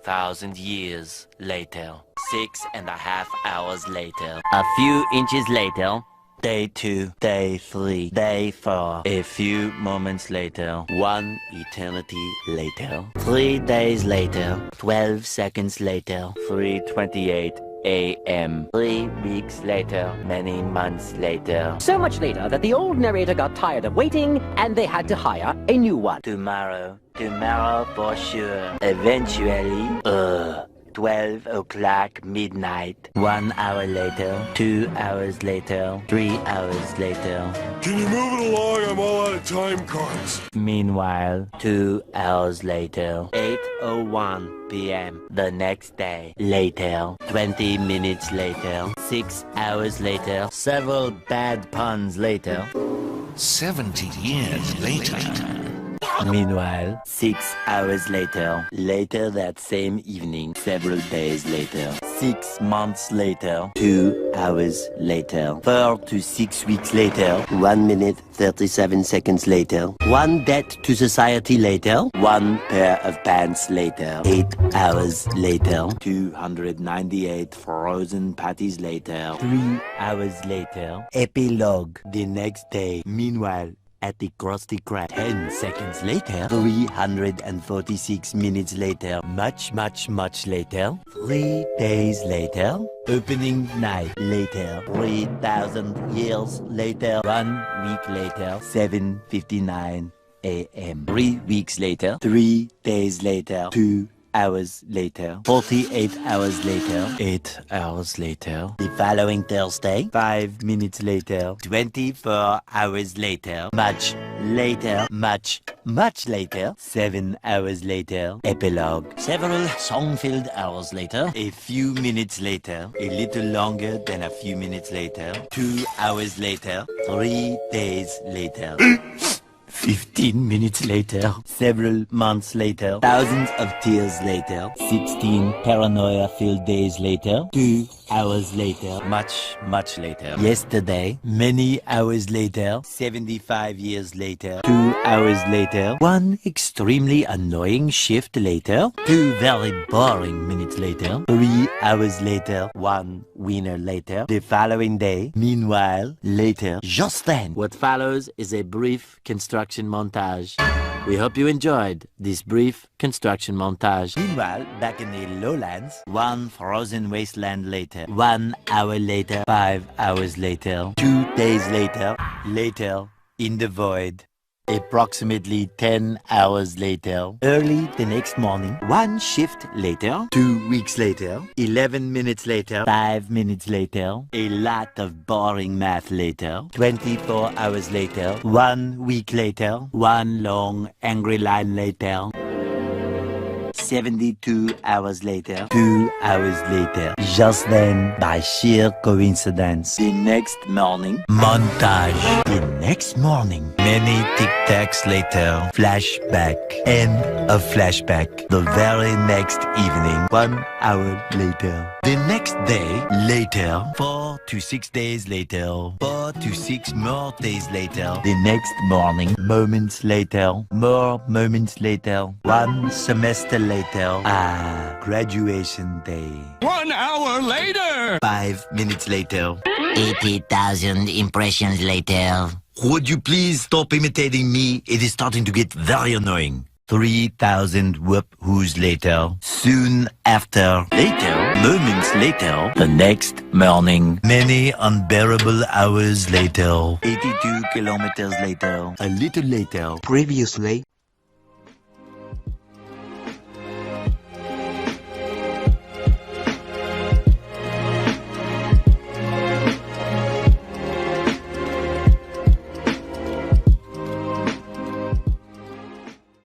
1,000 years later. 6.5 hours later. A few inches later. Day 2, Day 3, Day 4. A few moments later. 1 eternity later. 3 days later. 12 seconds later. 3:28 a.m. 3 weeks later. Many months later. So much later that the old narrator got tired of waiting and they had to hire a new one. Tomorrow for sure. Eventually, 12 o'clock midnight. 1 hour later, 2 hours later, 3 hours later. Can you move it along? I'm all out of time cards. Meanwhile, 2 hours later, 8:01 p.m. the next day. Later, 20 minutes later, 6 hours later, several bad puns later. 70 years later. Meanwhile, 6 hours later, later that same evening, several days later, 6 months later, 2 hours later, 4 to 6 weeks later, 1 minute 37 seconds later, 1 debt to society later, 1 pair of pants later, 8 hours later, 298 frozen patties later, 3 hours later, epilogue the next day. Meanwhile, at the Krusty Krab, 10 seconds later, 346 minutes later, much later, 3 days later, opening night later, 3,000 years later, 1 week later, 7:59 a.m. 3 weeks later, 3 days later, 2 hours later, 48 hours later, 8 hours later, the following Thursday, 5 minutes later, 24 hours later, much later, much later, 7 hours later, epilogue, several song-filled hours later, a few minutes later, a little longer than a few minutes later, 2 hours later, 3 days later. 15 minutes later, several months later, thousands of tears later, 16 paranoia-filled days later, 2 hours later, much later. Yesterday, many hours later, 75 years later, 2 hours later, 1 extremely annoying shift later, 2 very boring minutes later, 3 hours later, 1 winner later, the following day, meanwhile, later, just then. What follows is a brief construction montage. We hope you enjoyed this brief construction montage. Meanwhile, back in the lowlands, 1 frozen wasteland later, 1 hour later, 5 hours later, 2 days later, later in the void. Approximately 10 hours later, early the next morning, 1 shift later, 2 weeks later, 11 minutes later, 5 minutes later, a lot of boring math later, 24 hours later, 1 week later, 1 long angry line later, 72 hours later, 2 hours later. Just then, by sheer coincidence, the next morning, montage. The next morning, many tic-tacs later, flashback, end of flashback. The very next evening, 1 hour later. The next day, later, 4 to 6 days later, 4 to 6 more days later. The next morning, moments later, more moments later, 1 semester later, graduation day. 1 hour later! 5 minutes later. 80,000 impressions later. Would you please stop imitating me? It is starting to get very annoying. 3,000 whoop-whoos later. Soon after. Later. Moments later. The next morning. Many unbearable hours later. 82 kilometers later. A little later. Previously